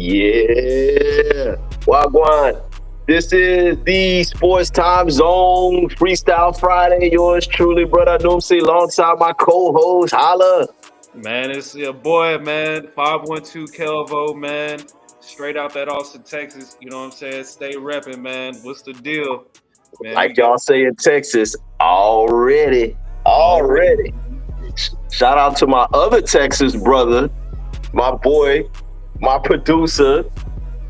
Yeah. Wagwan. This is the Sports Time Zone Freestyle Friday. Yours truly, brother Noomsi, alongside my co-host, Holla. Man, it's your boy, man. 512 Kelvo, man. Straight out that Austin, Texas. You know what I'm saying? Stay repping, man. What's the deal? Man, we Like got y'all say in Texas, already. already. Already. Shout out to my other Texas brother, my boy, my producer,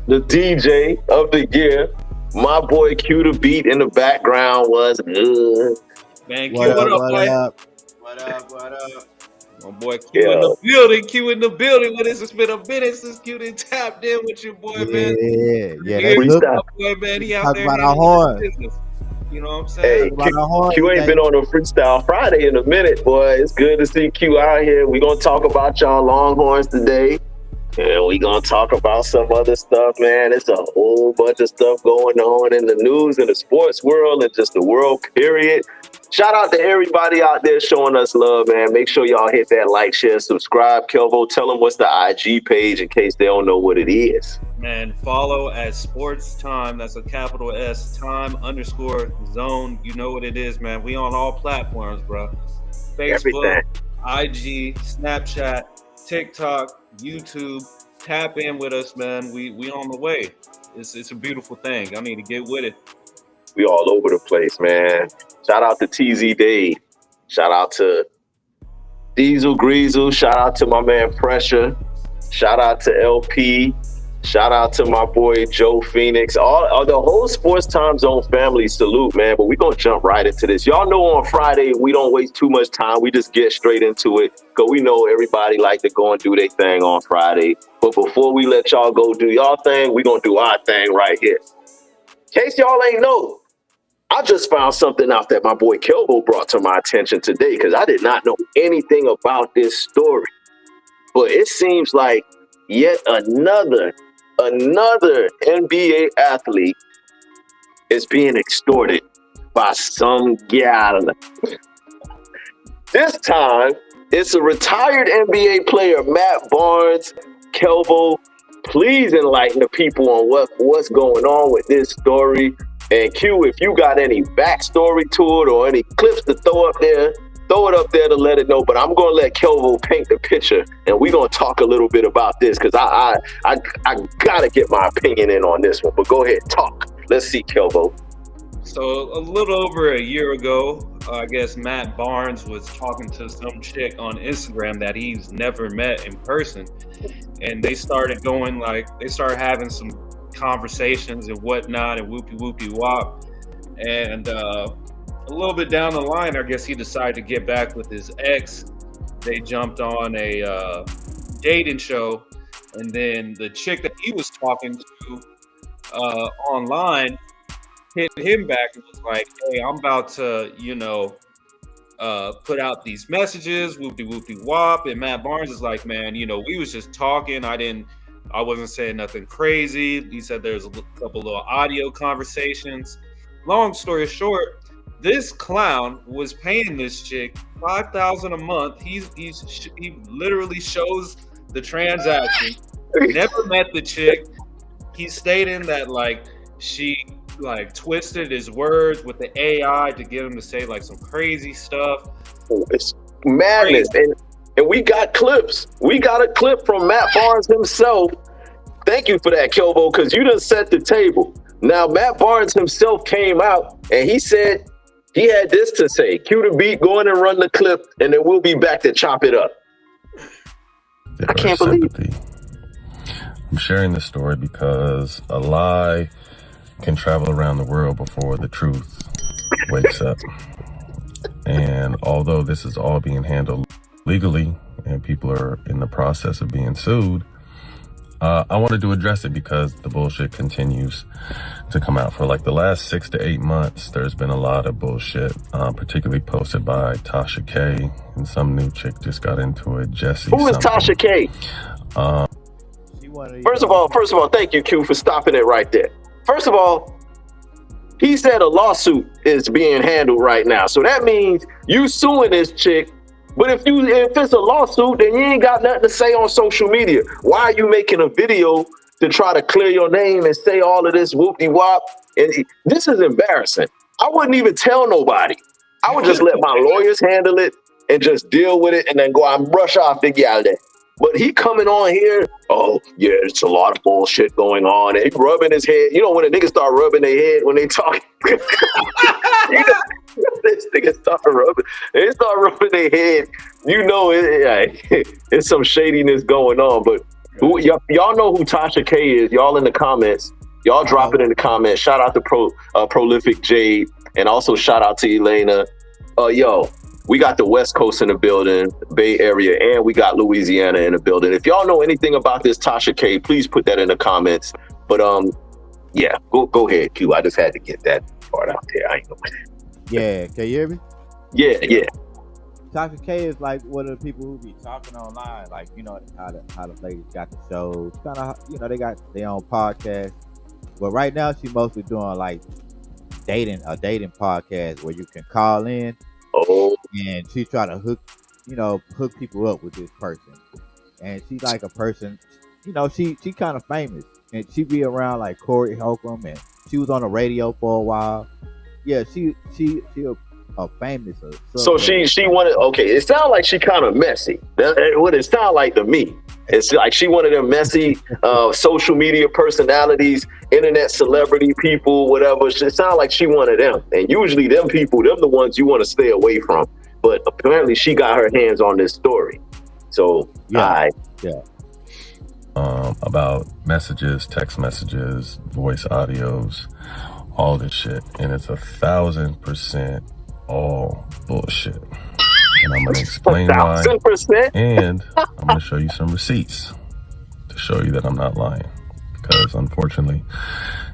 the DJ of the year. My boy Q the beat in the background was good. Man, What Q, what up? up, What boy? up? What up? My boy Q in the Yeah. building. Q in the building. What is it's been a minute since Q done tapped in with your boy, man. Yeah. Here, That's good. Freestyle. my boy, man. He out Talk there about our handling his horn. business. You know what I'm saying? Hey, Talk about our horn. Q ain't been on a Freestyle Friday in a minute, boy. It's good to see Q out here. We're going to talk about y'all Longhorns today. And we're going to talk about some other stuff, man. It's a whole bunch of stuff going on in the news, in the sports world, and just the world, period. Shout out to everybody out there showing us love, man. Make sure y'all hit that like, share, subscribe. Kelvo, tell them what's the IG page in case they don't know what it is. Man, follow at Sports Time. That's a capital S time _zone. You know what it is, man. We on all platforms, bro. Facebook, Everything. IG, Snapchat, TikTok, YouTube. Tap in with us, man. We on the way. It's a beautiful thing. I need to get with it. We all over the place, man. Shout out to TZ Dave. Shout out to Diesel Greasel. Shout out to my man Pressure. Shout out to LP. Shout out to my boy Joe Phoenix. All the whole Sports Time Zone family salute, man. But we're going to jump right into this. Y'all know on Friday, we don't waste too much time. We just get straight into it because we know everybody like to go and do their thing on Friday. But before we let y'all go do y'all thing, we're going to do our thing right here. In case y'all ain't know, I just found something out that my boy Kelbo brought to my attention today because I did not know anything about this story. But it seems like yet another NBA athlete is being extorted by some gal. This time, it's a retired NBA player, Matt Barnes. Kelbo, please enlighten the people on what's going on with this story. And Q, if you got any backstory to it or any clips to throw up there, throw it up there to let it know. But I'm going to let Kelvo paint the picture, and we're going to talk a little bit about this because I got to get my opinion in on this one. But go ahead, talk. Let's see, Kelvo. So a little over a year ago, I guess Matt Barnes was talking to some chick on Instagram that he's never met in person, and they started having some conversations and whatnot and whoopie wop, and a little bit down the line, I guess he decided to get back with his ex. They jumped on a dating show, and then the chick that he was talking to online hit him back and was like, "Hey, I'm about to, put out these messages, whoopie wop." And Matt Barnes is like, "Man, we was just talking. I wasn't saying nothing crazy." He said there's a couple little audio conversations. Long story short, this clown was paying this chick $5,000 a month. He literally shows the transaction. Never met the chick. He's stating that she twisted his words with the AI to get him to say some crazy stuff. It's madness. And we got clips. We got a clip from Matt Barnes himself. Thank you for that, Kelbo, because you done set the table. Now, Matt Barnes himself came out and he said he had this to say. Cue the beat, go in and run the clip, and then we'll be back to chop it up. I can't believe it. I'm sharing this story because a lie can travel around the world before the truth wakes up. And although this is all being handled legally and people are in the process of being sued, I wanted to address it because the bullshit continues to come out. For the last 6 to 8 months, there's been a lot of bullshit, particularly posted by Tasha K, and some new chick just got into it, Jessie. Who is Tasha K? First of all, thank you, Q, for stopping it right there. First of all, he said a lawsuit is being handled right now. So that means you suing this chick. But if it's a lawsuit, then you ain't got nothing to say on social media. Why are you making a video to try to clear your name and say all of this whoop-de-wop. And this is embarrassing. I wouldn't even tell nobody. I would just let my lawyers handle it and just deal with it and then go out and brush off the gal there. But he coming on here, oh, yeah, it's a lot of bullshit going on. And he rubbing his head. You know, when a nigga start rubbing their head when they talk. This nigga start rubbing. They start rubbing their head. You know, it's some shadiness going on. But y'all know who Tasha K is. Y'all in the comments. Y'all drop it in the comments. Shout out to Prolific Jade. And also shout out to Elena. Yo, we got the West Coast in the building, Bay Area, and we got Louisiana in the building. If y'all know anything about this Tasha K, please put that in the comments. But yeah, go ahead, Q. I just had to get that part out there. I ain't know. Yeah, can you hear me? Yeah. Tasha K is like one of the people who be talking online, like, you know, how the ladies got the shows, kind of, you know, they got their own podcast. But right now, she mostly doing like a dating podcast where you can call in. Oh. And she try to hook people up with this person. And she's like a person, you know, she kind of famous. And she be around like Corey Holcomb, and she was on the radio for a while. Yeah, she a famous. So she wanted. Okay, it sounds like she kind of messy. What it sound like to me, it's like she one of them messy social media personalities, internet celebrity people, whatever. It sounds like she one of them. And usually them people, them the ones you want to stay away from. But apparently she got her hands on this story. So yeah. About messages, text messages, voice audios, all this shit, and it's 1,000% all bullshit. And I'm gonna explain why, 1,000%. and I'm gonna show you some receipts to show you that I'm not lying. Because unfortunately,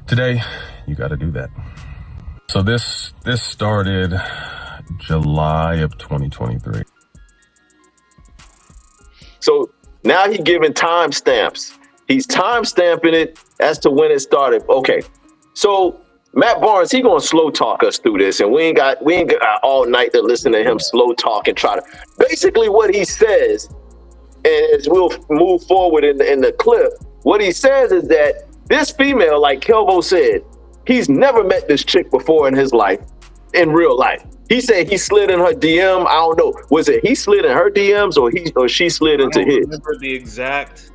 today you got to do that. So this started July of 2023. So now he's giving timestamps. He's timestamping it as to when it started. Okay, so Matt Barnes, he gonna slow talk us through this, and we ain't got all night to listen to him slow talk and try to. Basically, what he says, and as we'll move forward in the clip, what he says is that this female, like Kelvo said, he's never met this chick before in his life, in real life. He said he slid in her DM. I don't know. Was it he slid in her DMs or she slid into his? I don't remember the exact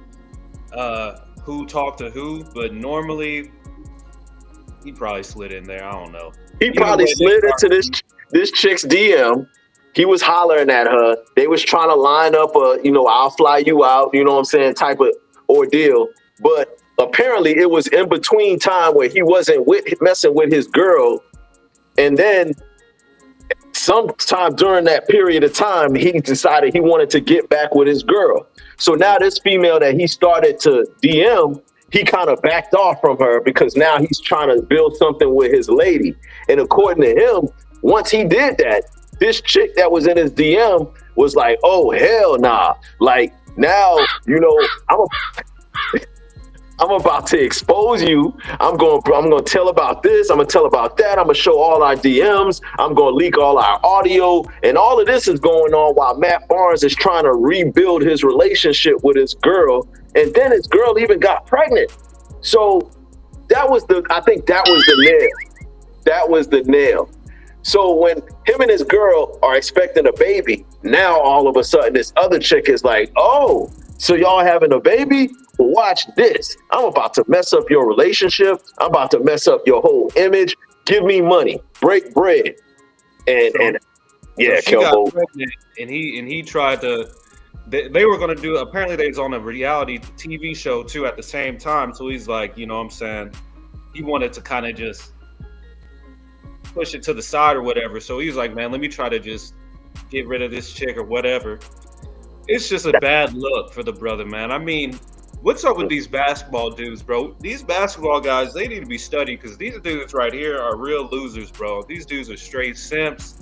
who talked to who, but normally he probably slid in there. I don't know. He probably slid into this chick's DM. He was hollering at her. They was trying to line up a, I'll fly you out, you know what I'm saying, type of ordeal. But apparently it was in between time where he wasn't messing with his girl. And then sometime during that period of time, he decided he wanted to get back with his girl. So now this female that he started to DM, he kind of backed off from her because now he's trying to build something with his lady. And according to him, once he did that, this chick that was in his DM was like, oh, hell nah. Like, now, I'm about to expose you. I'm going to tell about this. I'm going to tell about that. I'm going to show all our DMs. I'm going to leak all our audio. And all of this is going on while Matt Barnes is trying to rebuild his relationship with his girl. And then his girl even got pregnant. So I think that was the nail. That was the nail. So when him and his girl are expecting a baby, now all of a sudden this other chick is like, oh, so y'all having a baby? Watch this. I'm about to mess up your relationship. I'm about to mess up your whole image. Give me money. Break bread. And yeah, so she got pregnant, and he tried to. They were going to do. Apparently, they was on a reality TV show too at the same time. So he's like, you know what I'm saying? He wanted to kind of just push it to the side or whatever. So he's like, man, let me try to just get rid of this chick or whatever. It's just a bad look for the brother, man. I mean, what's up with these basketball dudes, bro? These basketball guys, they need to be studied because these dudes right here are real losers, bro. These dudes are straight simps.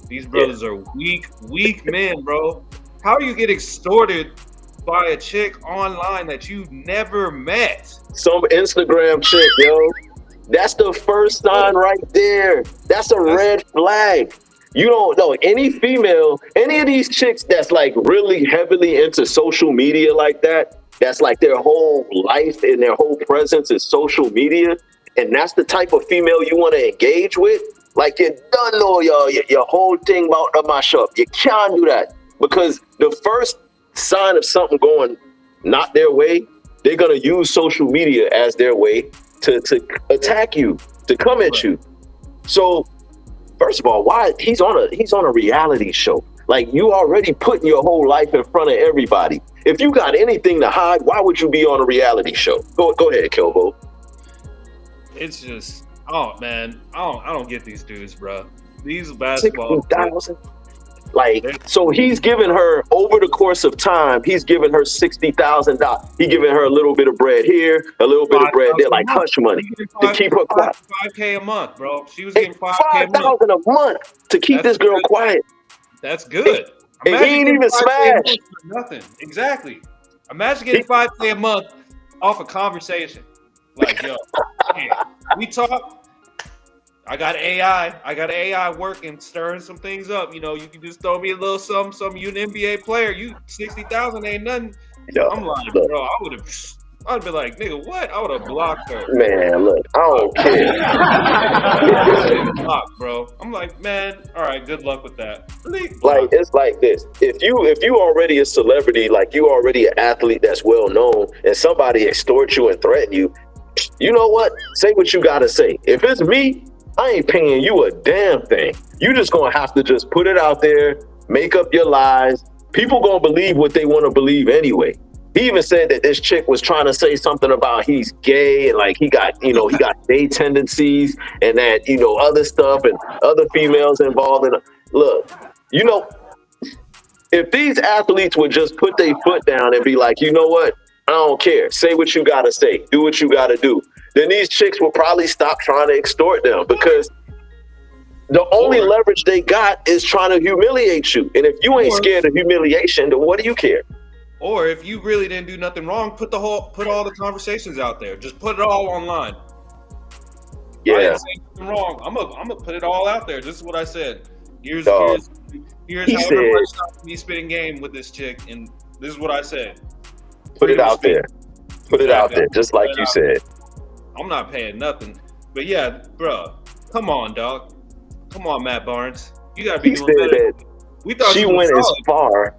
These brothers are weak men, bro. How do you get extorted by a chick online that you never met? Some Instagram chick, yo. That's the first sign right there. That's a red flag. You don't know any female, any of these chicks that's like really heavily into social media like that, that's like their whole life and their whole presence is social media, and that's the type of female you want to engage with, like you don't know your whole thing about my shop. You can't do that, because the first sign of something going not their way, they're gonna use social media as their way to attack you, to come at you. So first of all, why he's on a reality show? Like, you already putting your whole life in front of everybody. If you got anything to hide, why would you be on a reality show? Go ahead, Kelbo. It's just, oh man, I don't get these dudes, bro. These basketball 60,000. Like, so he's giving her, over the course of time, he's giving her $60,000. He giving her a little bit of bread here, a little bit of bread there, like hush money to keep her quiet. $5K a month, bro. She was getting $5K $5,000 a month to keep this girl quiet. That's good. And he ain't even smashed. Nothing. Exactly. Imagine getting $5K a month off a conversation. Like, yo, hey, we talk. I got AI working, stirring some things up. You know, you can just throw me a little something. You an NBA player. You 60,000 ain't nothing. Yo, I'm like, look, bro, I'd be like, nigga, what? I would have blocked her. man, look, I don't care. Blocked, bro. I'm like, man, all right, good luck with that. Like, it's like this. If you already a celebrity, like you already an athlete that's well known, and somebody extorts you and threaten you, you know what? Say what you gotta say. If it's me, I ain't paying you a damn thing. You just gonna have to just put it out there, make up your lies. People gonna believe what they want to believe anyway. He even said that this chick was trying to say something about he's gay and like he got gay tendencies and that, other stuff and other females involved in it. Look, if these athletes would just put their foot down and be like, you know what? I don't care. Say what you gotta say. Do what you gotta do. Then these chicks will probably stop trying to extort them, because the only leverage they got is trying to humiliate you. And if you ain't scared of humiliation, then what do you care? Or if you really didn't do nothing wrong, put all the conversations out there. Just put it all online. Yeah. I didn't say nothing wrong. I'm gonna put it all out there. This is what I said. Here's how everybody stopped me spitting game with this chick, and this is what I said. Put it out there. Put it out there, just like you said. I'm not paying nothing. But yeah, bro, come on, dog. Come on, Matt Barnes. You gotta be doing better. We thought she went as far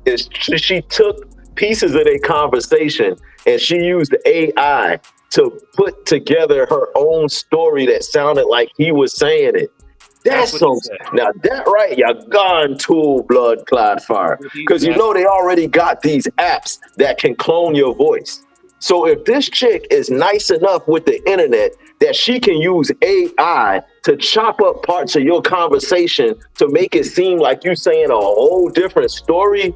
as she took pieces of their conversation and she used AI to put together her own story that sounded like he was saying it. That's some, now that right, you're gone tool blood clot fire. Because they already got these apps that can clone your voice. So if this chick is nice enough with the internet that she can use AI to chop up parts of your conversation to make it seem like you saying a whole different story,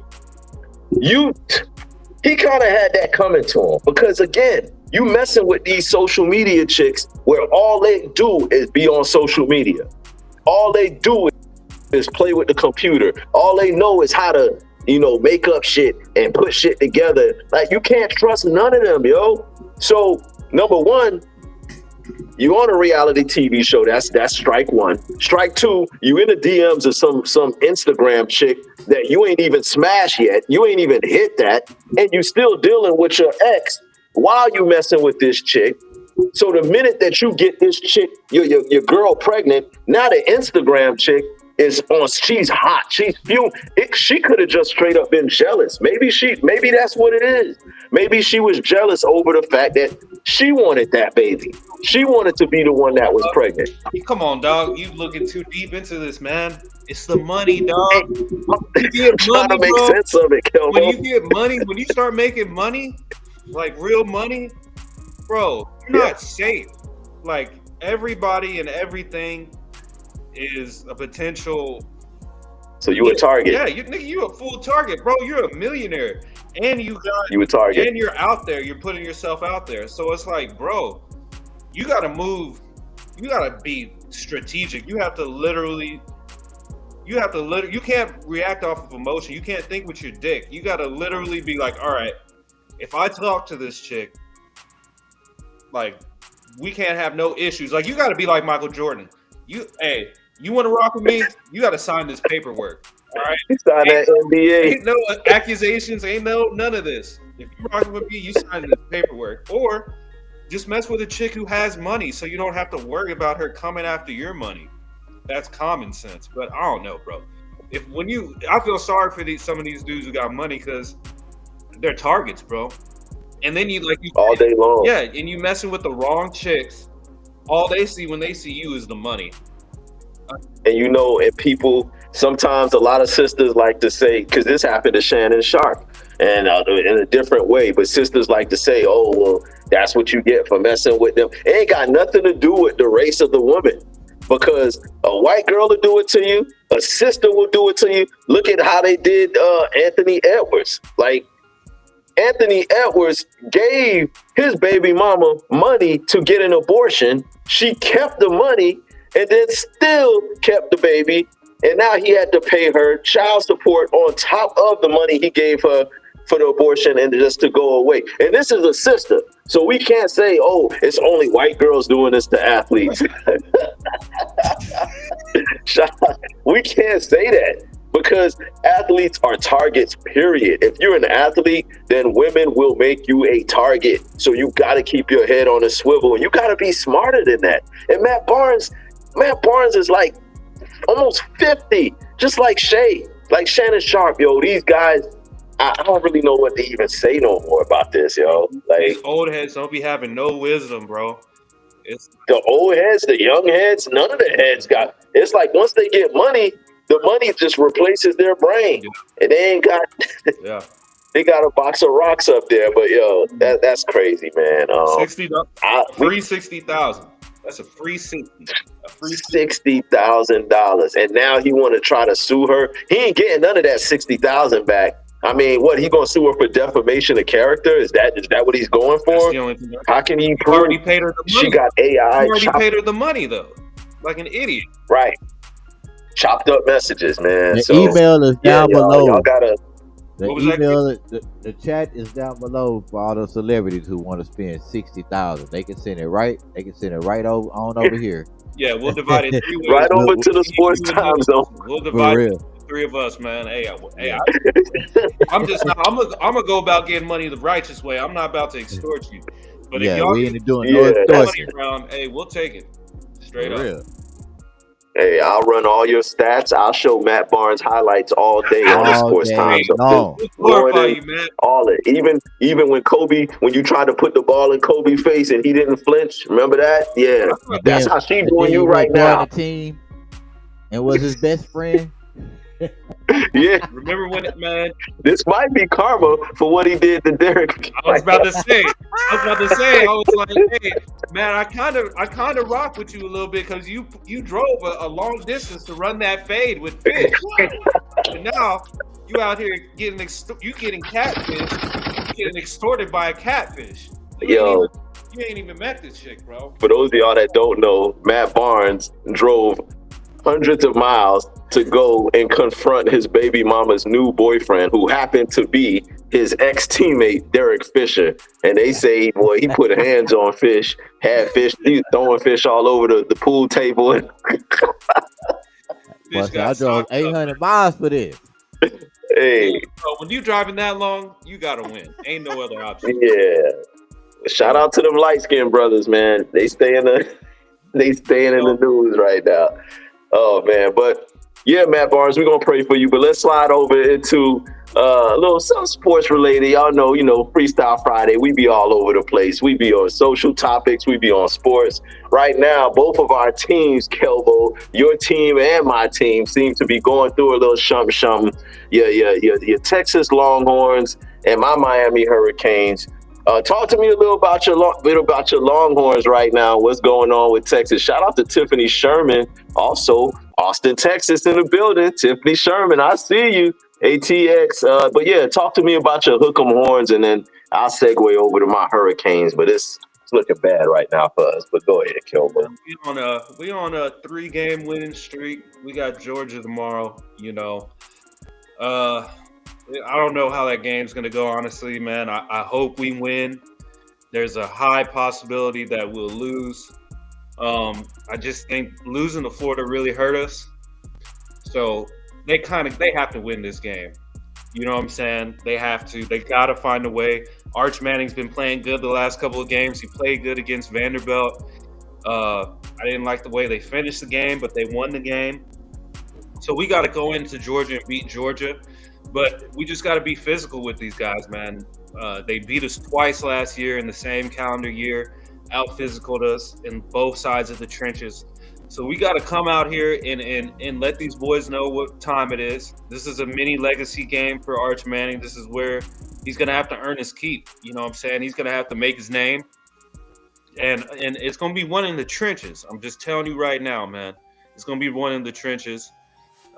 he kind of had that coming to him. Because again, you messing with these social media chicks where all they do is be on social media. All they do is play with the computer. All they know is how to, make up shit and put shit together. Like, you can't trust none of them, yo. So, number one, you on a reality TV show. That's strike one. Strike two, you in the DMs of some Instagram chick that you ain't even smashed yet. You ain't even hit that. And you still dealing with your ex while you messing with this chick. So the minute that you get this chick, your girl pregnant, now the Instagram chick is on, she's hot, she's fume. She could have just straight up been jealous. Maybe that's what it is. Maybe she was jealous over the fact that she wanted that baby. She wanted to be the one that was pregnant. Come on, dog. You looking too deep into this, man. It's the money, dog. I'm trying to make sense of it, Kelbo. When you get money, when you start making money, like real money, bro, you're not safe. Like, everybody and everything is a potential. So you a target? Yeah, you a full target, bro. You're a millionaire, and you a target, and you're out there. You're putting yourself out there. So it's like, bro, you got to move. You got to be strategic. You have to literally. You can't react off of emotion. You can't think with your dick. You got to literally be like, all right, if I talk to this chick, like, we can't have no issues. Like, you got to be like Michael Jordan. You want to rock with me? You got to sign this paperwork. All right. Sign that NDA. Ain't no accusations. Ain't none of this. If you're rocking with me, you sign this paperwork, or just mess with a chick who has money, so you don't have to worry about her coming after your money. That's common sense. But I don't know, bro. I feel sorry for some of these dudes who got money because they're targets, bro. And then you all day long. yeah, and you messing with the wrong chicks. All they see when they see you is the money. And and people, sometimes a lot of sisters like to say, because this happened to Shannon Sharp, and in a different way, but sisters like to say, oh, well, that's what you get for messing with them. It ain't got nothing to do with the race of the woman, because a white girl will do it to you, a sister will do it to you. Look at how they did Anthony Edwards. Like, Anthony Edwards gave his baby mama money to get an abortion. She kept the money and then still kept the baby. And now he had to pay her child support on top of the money he gave her for the abortion and just to go away. And this is a sister. So we can't say, oh, it's only white girls doing this to athletes. We can't say that. Because athletes are targets, period. If you're an athlete, then women will make you a target. So you got to keep your head on a swivel. And you got to be smarter than that. And Matt Barnes is like almost 50, just like Shay, like Shannon Sharp, yo. These guys, I don't really know what to even say no more about this, yo. Like, these old heads don't be having no wisdom, bro. It's the old heads, the young heads, none of the heads got. It's like once they get money, the money just replaces their brain, and they ain't got. They got a box of rocks up there, but yo, that's crazy, man. Free 60,000. That's a free 60. A free $60,000, and now he want to try to sue her. He ain't getting none of that 60,000 back. I mean, what, he gonna sue her for defamation of character? Is that what he's going for? That's the only thing. How can he You prove? already paid her the money. She got AI. You already paid her the money though, like an idiot. Right. Chopped up messages, man. The So, email is down below. Y'all gotta. The chat is down below for all those celebrities who want to spend 60,000. They can send it right. They can send it right over here. Yeah, we'll divide it 3 ways. Right over to the sports time zone. We'll divide it to 3 of us, man. I'm gonna go about getting money the righteous way. I'm not about to extort you. But if y'all we ain't doing no money around, hey, we'll take it straight up. Real. Hey, I'll run all your stats. I'll show Matt Barnes highlights all day on the sports time. No. All it. Even when you tried to put the ball in Kobe's face and he didn't flinch. Remember that? Yeah. That's how she doing you right now. The team and was his best friend. Yeah. Remember when man? This might be karma for what he did to Derek. I was about to say. I was like, hey, man, I kind of rock with you a little bit because you drove a long distance to run that fade with fish, and now you out here getting catfish, getting extorted by a catfish. You ain't even met this chick, bro. For those of y'all that don't know, Matt Barnes drove hundreds of miles to go and confront his baby mama's new boyfriend, who happened to be his ex-teammate Derek Fisher. And they say, boy, he put hands on fish, had fish, he was throwing fish all over the pool table. I drove 800 miles for this. Hey, bro, when you driving that long, you gotta win. Ain't no other option. Yeah. Shout out to them light-skinned brothers, man. They staying in the news right now. Oh man, but yeah, Matt Barnes, we're gonna pray for you. But let's slide over into a little some sports related. Y'all know, Freestyle Friday. We be all over the place. We be on social topics. We be on sports. Right now, both of our teams, Kelbo, your team and my team, seem to be going through a little something. Your Texas Longhorns and my Miami Hurricanes. Talk to me a little about your Longhorns right now. What's going on with Texas? Shout out to Tiffany Sherman. Also, Austin, Texas in the building. Tiffany Sherman, I see you. ATX. But yeah, talk to me about your Hook'em Horns, and then I'll segue over to my Hurricanes. But it's looking bad right now for us. But go ahead, Kilbo. We on a 3-game winning streak. We got Georgia tomorrow. I don't know how that game's going to go, honestly, man. I hope we win. There's a high possibility that we'll lose. I just think losing to Florida really hurt us. So they have to win this game. You know what I'm saying? They have to. They got to find a way. Arch Manning's been playing good the last couple of games. He played good against Vanderbilt. I didn't like the way they finished the game, but they won the game. So we got to go into Georgia and beat Georgia. But we just got to be physical with these guys, man. They beat us twice last year in the same calendar year, out-physicaled us in both sides of the trenches. So we got to come out here and let these boys know what time it is. This is a mini legacy game for Arch Manning. This is where he's going to have to earn his keep. You know what I'm saying? He's going to have to make his name. And it's going to be one in the trenches. I'm just telling you right now, man. It's going to be one in the trenches.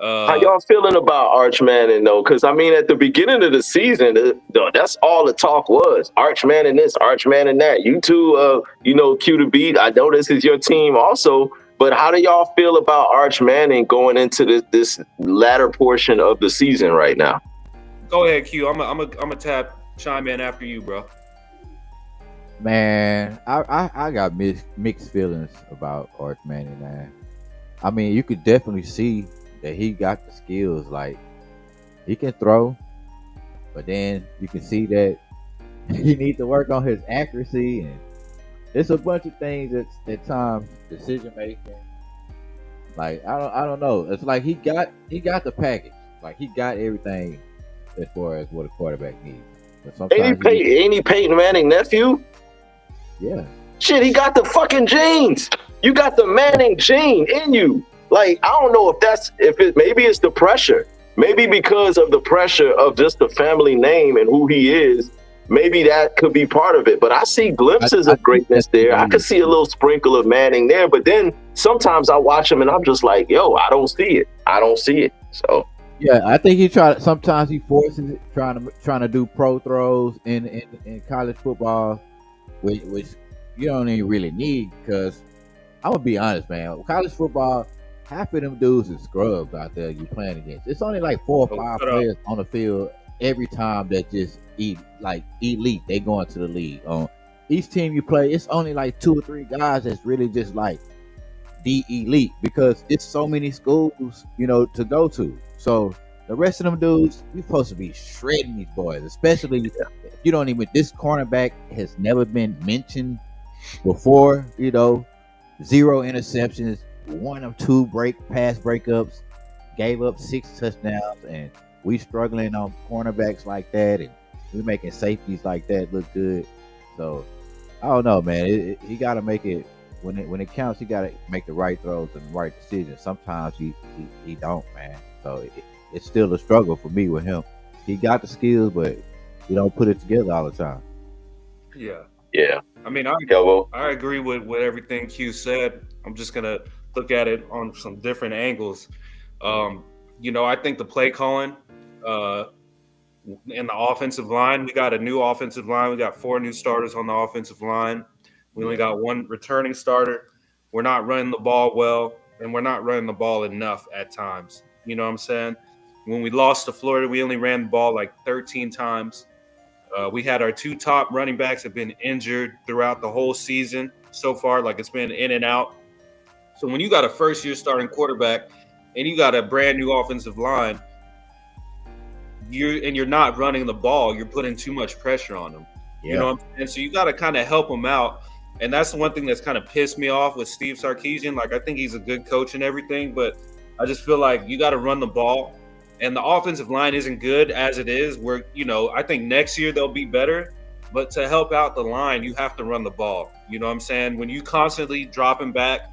How y'all feeling about Arch Manning, though? Because, I mean, at the beginning of the season, that's all the talk was. Arch Manning this, Arch Manning that. You two, Q to beat. I know this is your team also. But how do y'all feel about Arch Manning going into this latter portion of the season right now? Go ahead, Q. I'm a chime in after you, bro. Man, I got mixed feelings about Arch Manning, man. I mean, you could definitely see that he got the skills. Like, he can throw, but then you can see that he needs to work on his accuracy, and it's a bunch of things at times, decision making. Like, I don't know. It's like he got the package. Like, he got everything as far as what a quarterback needs. But sometimes ain't he Peyton Manning nephew? Yeah. Shit, he got the fucking genes. You got the Manning gene in you. Like, I don't know maybe it's the pressure. Maybe because of the pressure of just the family name and who he is, maybe that could be part of it. But I see glimpses of greatness there. I could see a little sprinkle of Manning there. But then sometimes I watch him and I'm just like, yo, I don't see it. So yeah, I think sometimes he forces it, trying to do pro throws in college football, which you don't even really need, because I'm gonna be honest, man. College football, half of them dudes is scrubs out there you playing against. It's only like 4 or 5 players on the field every time that just elite. They go into the league. On each team you play, it's only like 2 or 3 guys that's really just like the elite, because it's so many schools, to go to. So the rest of them dudes, you're supposed to be shredding these boys, especially if you don't even. This cornerback has never been mentioned before. 0 interceptions, 1 or 2 pass breakups, gave up 6 touchdowns, and we struggling on cornerbacks like that, and we making safeties like that look good. So I don't know, man. He got to make it when it counts. He got to make the right throws and the right decisions. Sometimes he don't, man. So it's still a struggle for me with him. He got the skills, but he don't put it together all the time. Yeah. I mean, I agree with everything Q said. I'm just gonna look at it on some different angles. I think the play calling in the offensive line, we got a new offensive line. We got 4 new starters on the offensive line. We only got 1 returning starter. We're not running the ball well, and we're not running the ball enough at times. You know what I'm saying? When we lost to Florida, we only ran the ball like 13 times. We had our 2 top running backs have been injured throughout the whole season so far. Like, it's been in and out. So when you got a first-year starting quarterback and you got a brand new offensive line, you're not running the ball, you're putting too much pressure on them. Yeah. You know what I'm saying? So you got to kind of help them out. And that's the one thing that's kind of pissed me off with Steve Sarkisian. Like, I think he's a good coach and everything, but I just feel like you got to run the ball. And the offensive line isn't good as it is. I think next year they'll be better. But to help out the line, you have to run the ball. You know what I'm saying? When you constantly dropping back,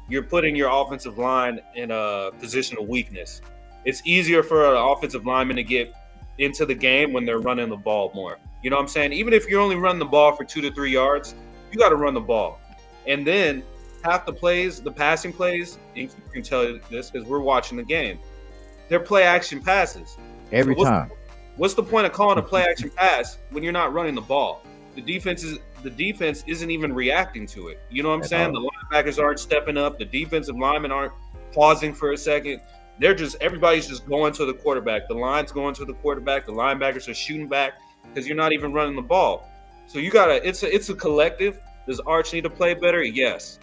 you're putting your offensive line in a position of weakness. It's easier for an offensive lineman to get into the game when they're running the ball more. You know what I'm saying? Even if you're only running the ball for 2 to 3 yards, you got to run the ball. And then half the plays, the passing plays, and you can tell you this because we're watching the game, they're play action passes. Every time. What's the point of calling a play action pass when you're not running the ball? The defense isn't even reacting to it. You know what I'm saying? The linebackers aren't stepping up. The defensive linemen aren't pausing for a second. Everybody's just going to the quarterback. The line's going to the quarterback. The linebackers are shooting back because you're not even running the ball. So it's a collective. Does Arch need to play better? Yes.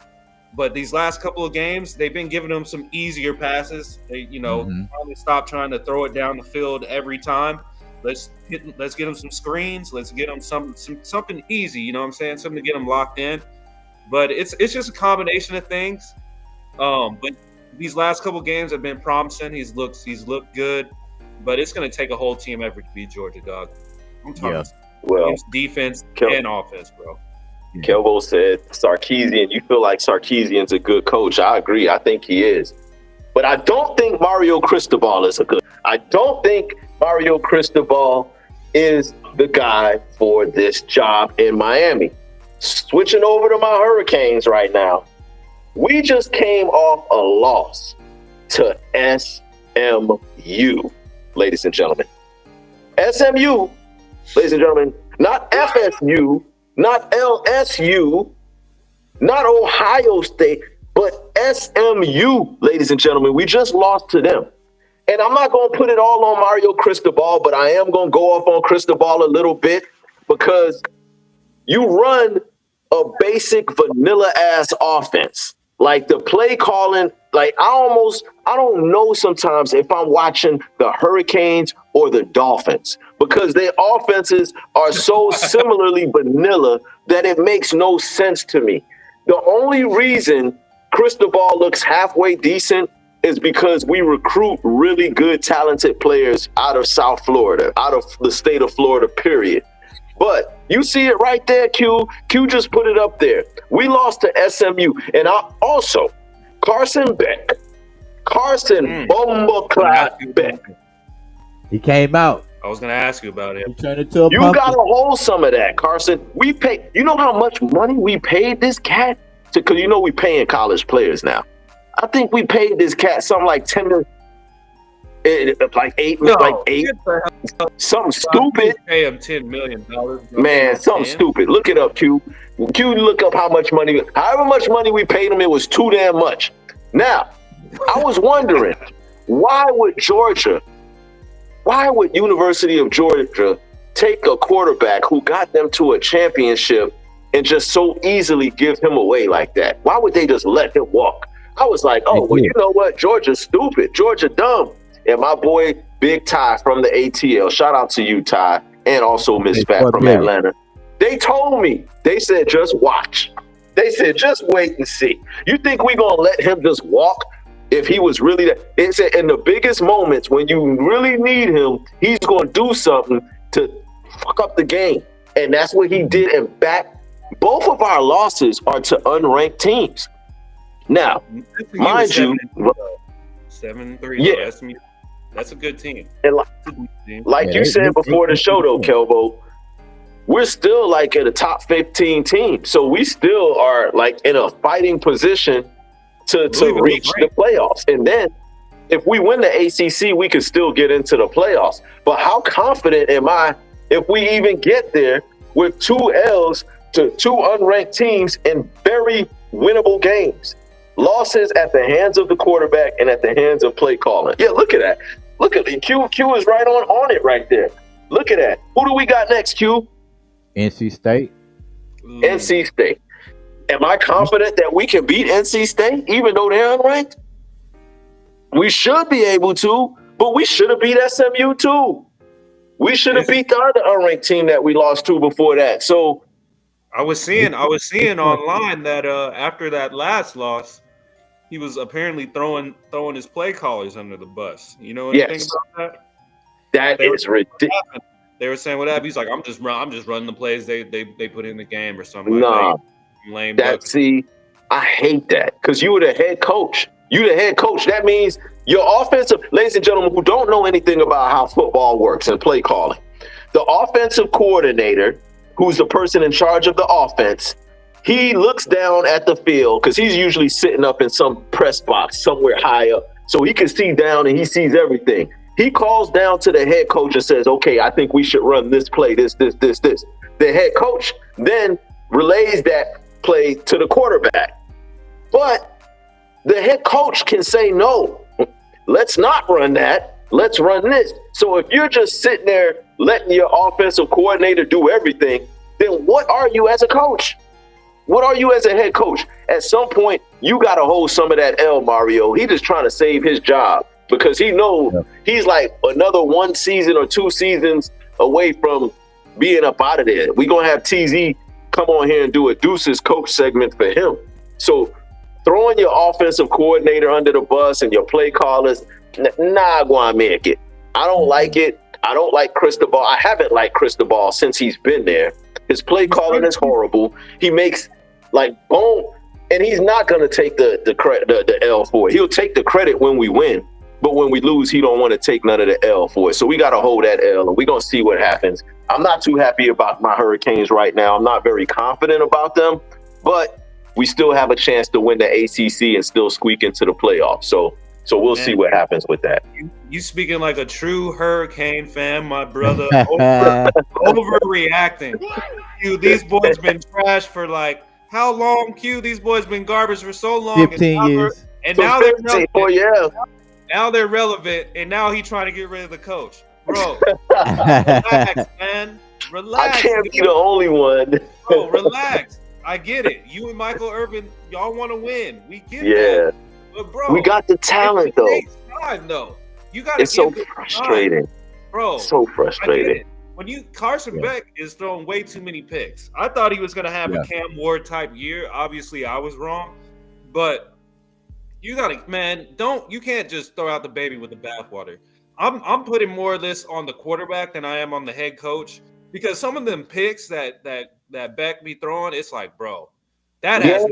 But these last couple of games, they've been giving them some easier passes. They, finally stop trying to throw it down the field every time. let's get him some screens. Let's get him something easy. You know what I'm saying? Something to get him locked in. But it's just a combination of things. But these last couple games have been promising. He's looked good, but it's going to take a whole team effort to beat Georgia, dog. I'm talking defense and offense, bro. Kelvo said Sarkisian. You feel like Sarkisian's a good coach. I agree. I think he is. But I don't think Mario Cristobal is I don't think Mario Cristobal is the guy for this job in Miami. Switching over to my Hurricanes right now. We just came off a loss to SMU, ladies and gentlemen. SMU, ladies and gentlemen, not FSU, not LSU, not Ohio State, but SMU, ladies and gentlemen. We just lost to them. And I'm not going to put it all on Mario Cristobal, but I am going to go off on Cristobal a little bit because you run a basic vanilla-ass offense. Like the play calling, like I don't know sometimes if I'm watching the Hurricanes or the Dolphins because their offenses are so similarly vanilla that it makes no sense to me. The only reason Cristobal looks halfway decent is because we recruit really good, talented players out of South Florida, out of the state of Florida, period. But you see it right there, Q. Q just put it up there. We lost to SMU. And also, Carson Beck. Bumbleclap Beck. He came out. I was going to ask you about it. He turned into a You pumpkin. got to hold some of that, Carson. We pay. You know how much money we paid this cat? Because you know we paying college players now. I think we paid this cat something like 10 million. Like eight, something stupid. Pay him $10 million. Man, something stupid. Look it up, Q. Q, look up how much money. However much money we paid him, it was too damn much. Now, I was wondering, why would University of Georgia take a quarterback who got them to a championship and just so easily give him away like that? Why would they just let him walk? I was like, oh, well, you know what? Georgia's stupid. Georgia dumb. And my boy, Big Ty from the ATL, shout out to you, Ty, and also Miss Fat from Atlanta. They told me, they said, just watch. They said, just wait and see. You think we going to let him just walk if he was really that? They said, in the biggest moments when you really need him, he's going to do something to fuck up the game. And that's what he did. In fact, both of our losses are to unranked teams. Now, mind you, 7-3. Yeah. That's a good team. And like you said before the show, though, Kelvo, we're still like at a top 15 team. So we still are like in a fighting position to reach the playoffs. And then if we win the ACC, we could still get into the playoffs. But how confident am I if we even get there with 2 L's to 2 unranked teams in very winnable games? Losses at the hands of the quarterback and at the hands of play calling. Yeah, look at that. Look at it. Q is right on it right there. Look at that. Who do we got next, Q? NC State. NC State. Am I confident that we can beat NC State even though they're unranked? We should be able to, but we should have beat SMU too. We should have beat the other unranked team that we lost to before that. So I was seeing online that after that last loss, he was apparently throwing his play callers under the bus. You know anything about that? That is ridiculous. They were saying what happened. He's like, I'm just running the plays they put in the game or something. Nah, like lame. I hate that because you were the head coach. You the head coach. That means your offensive, ladies and gentlemen, who don't know anything about how football works and play calling, the offensive coordinator, who's the person in charge of the offense, he looks down at the field because he's usually sitting up in some press box somewhere high up. So he can see down and he sees everything. He calls down to the head coach and says, okay, I think we should run this play, this. The head coach then relays that play to the quarterback. But the head coach can say, no, let's not run that. Let's run this. So if you're just sitting there letting your offensive coordinator do everything, then what are you as a coach? What are you as a head coach? At some point, you got to hold some of that L, Mario. He just trying to save his job. because he's like another 1 season or 2 seasons away from being up out of there. We're gonna have TZ come on here and do a Deuces coach segment for him. So throwing your offensive coordinator under the bus and your play callers, nah, gonna make it. I don't like it. I don't like Cristobal. I haven't liked Cristobal since he's been there. His play calling is horrible. He makes like bone, and he's not gonna take the L for it. He'll take the credit when we win, but when we lose, he don't want to take none of the L for it. So we gotta hold that L, and we're gonna see what happens. I'm not too happy about my Hurricanes right now. I'm not very confident about them, but we still have a chance to win the ACC and still squeak into the playoffs. So we'll see what happens with that. You speaking like a true Hurricane fan, my brother. Overreacting. Q, these boys been trash for like how long? Q, these boys been garbage for so long. 15 years. And now they're 15, relevant. oh yeah. Now they're relevant, and now he's trying to get rid of the coach. Bro, relax, man. Relax. I can't be the only one. Bro, relax. I get it. You and Michael Irvin, y'all want to win. We get Yeah. that. But bro, We got the talent though. it takes time, though. You got to It's so give it frustrating. time. Bro. So I get frustrating. it. When Carson Beck is throwing way too many picks. I thought he was gonna have a Cam Ward type year. Obviously, I was wrong. But you can't just throw out the baby with the bathwater. I'm putting more of this on the quarterback than I am on the head coach, because some of them picks that Beck be throwing, it's like, bro, that has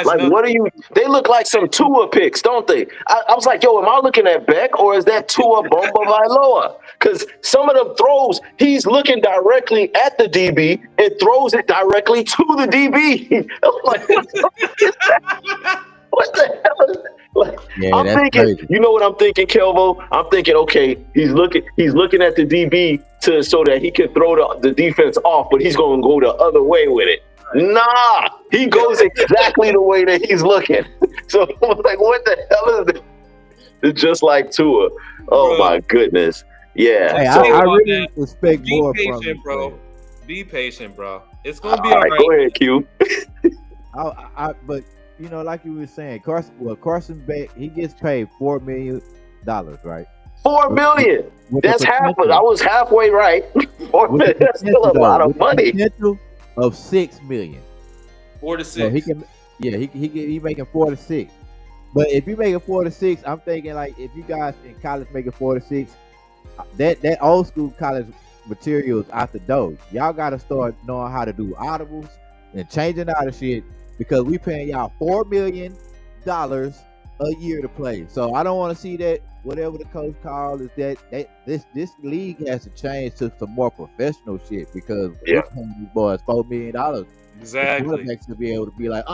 Like, nothing. what are you? They look like some Tua picks, don't they? I was like, yo, am I looking at Beck or is that Tua Bomba Vailoa? Because some of them throws, he's looking directly at the DB and throws it directly to the DB. I'm like, what the hell is that? Like, I'm thinking, crazy. you know what I'm thinking, Kelvo? I'm thinking, okay, he's looking at the DB so that he can throw the defense off, but he's going to go the other way with it. Nah, he goes exactly the way that he's looking. So I'm like, what the hell is this? It's just like Tua. Oh, my goodness. Yeah. Hey, So, I really expect Be more patient, from bro. Be patient, bro. It's gonna be all all right, right. go ahead, Q. But you know, like you were saying, Carson Beck, he gets paid $4 million, right? $4 million. With the That's half. potential- I was halfway right. $4 with the million. That's still a potential, lot though, of with the money. potential of $6 million. 4 to 6. So he can, he making 4 to 6. But if you making 4 to 6, I'm thinking like if you guys in college making 4 to 6, that old school college material is out the door. Y'all got to start knowing how to do audibles and changing out of shit, because we paying y'all $4 million a year to play. So I don't want to see that. Whatever the coach calls is that this league has to change to some more professional shit, because we're paying these boys $4 million. Exactly. The quarterbacks to be able to be like,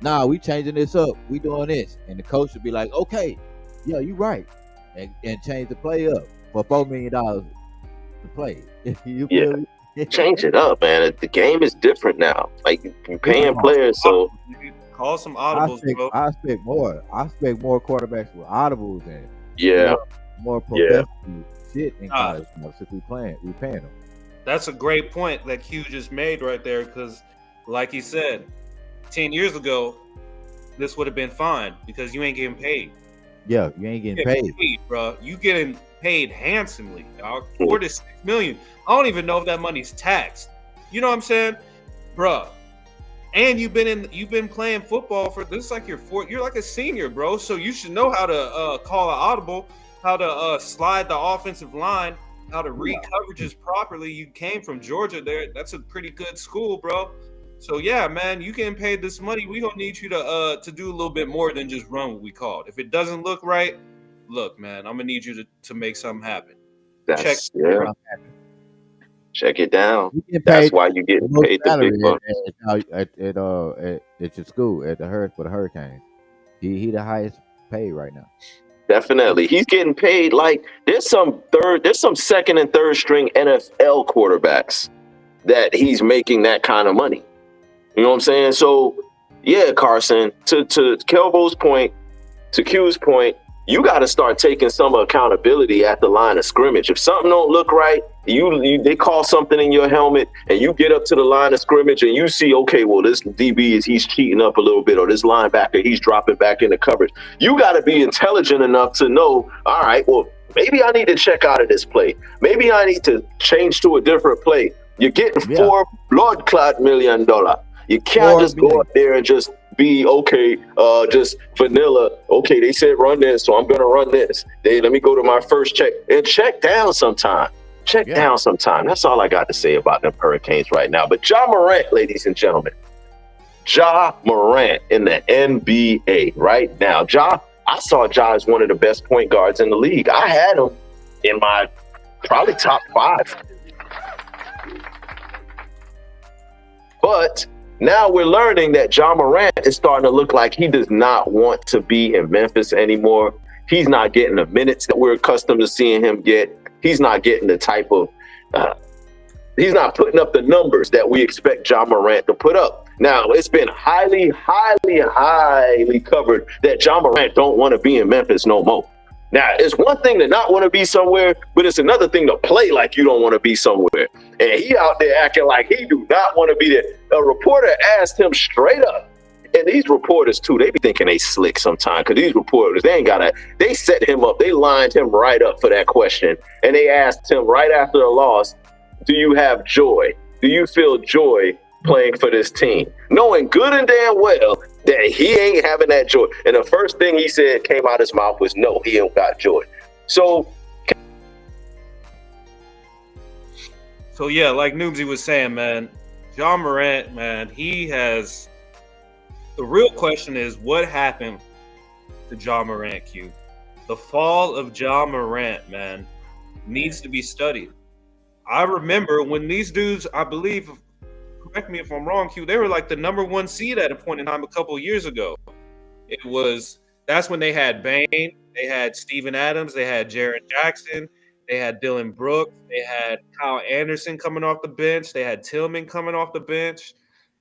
nah, we changing this up. We doing this. And the coach should be like, okay, yeah, you right. And change the play up for $4 million to play. You feel me? Change it up, man. The game is different now. Like, you're paying players, so Call some I audibles, bro. expect more. I expect more quarterbacks with audibles and yeah. more professional shit in college. Since we paying them. That's a great point that Q just made right there, because like he said, 10 years ago, this would have been fine because you ain't getting paid. Yeah, you ain't getting paid. Bro. You getting paid handsomely, dog. 4 to 6 million. I don't even know if that money's taxed. You know what I'm saying, bro? And you've been playing football for this is like you're like a senior, bro. So you should know how to call an audible, how to slide the offensive line, how to read coverages properly. You came from Georgia there. That's a pretty good school, bro. So yeah, man, you getting paid this money. We gonna need you to do a little bit more than just run what we called. If it doesn't look right, look, man, I'm gonna need you to make something happen. Check it down. That's why you getting paid the big bucks at your school for the Hurricanes. He the highest paid right now. Definitely, he's getting paid like there's some second and third string NFL quarterbacks that he's making that kind of money. You know what I'm saying? So yeah, Carson. To Kelvo's point, to Q's point, you got to start taking some accountability at the line of scrimmage. If something don't look right, they call something in your helmet, and you get up to the line of scrimmage and you see, okay, well, this DB he's cheating up a little bit, or this linebacker he's dropping back into coverage. You got to be intelligent enough to know, all right, well, maybe I need to check out of this play. Maybe I need to change to a different play. You're getting $4 blood clot $1 million. You can't just go up there and just be okay, just vanilla. Okay, they said run this, so I'm gonna run this. Let me go to my first check and check down sometime. Check down sometime. That's all I got to say about them Hurricanes right now. But Ja Morant, ladies and gentlemen, Ja Morant in the NBA right now. I saw Ja as one of the best point guards in the league. I had him in my probably top 5. But now we're learning that Ja Morant is starting to look like he does not want to be in Memphis anymore. He's not getting the minutes that we're accustomed to seeing him get. He's not getting the type of, he's not putting up the numbers that we expect Ja Morant to put up. Now, it's been highly covered that Ja Morant don't want to be in Memphis no more. Now, it's one thing to not want to be somewhere, but it's another thing to play like you don't want to be somewhere. And he out there acting like he do not want to be there. A reporter asked him straight up, and these reporters too, they be thinking they slick sometimes, because these reporters, they set him up. They lined him right up for that question. And they asked him right after the loss, do you have joy? Do you feel joy playing for this team? Knowing good and damn well that he ain't having that joy. And the first thing he said came out his mouth was, no, he ain't got joy. So yeah, like Noobsy was saying, man, Ja Morant, man, the real question is, what happened to Ja Morant, Q? The fall of Ja Morant, man, needs to be studied. I remember when these dudes, I believe, correct me if I'm wrong, Q, they were like the number 1 seed at a point in time a couple of years ago. That's when they had Bane, they had Steven Adams, they had Jaren Jackson, they had Dylan Brooks, they had Kyle Anderson coming off the bench, they had Tillman coming off the bench.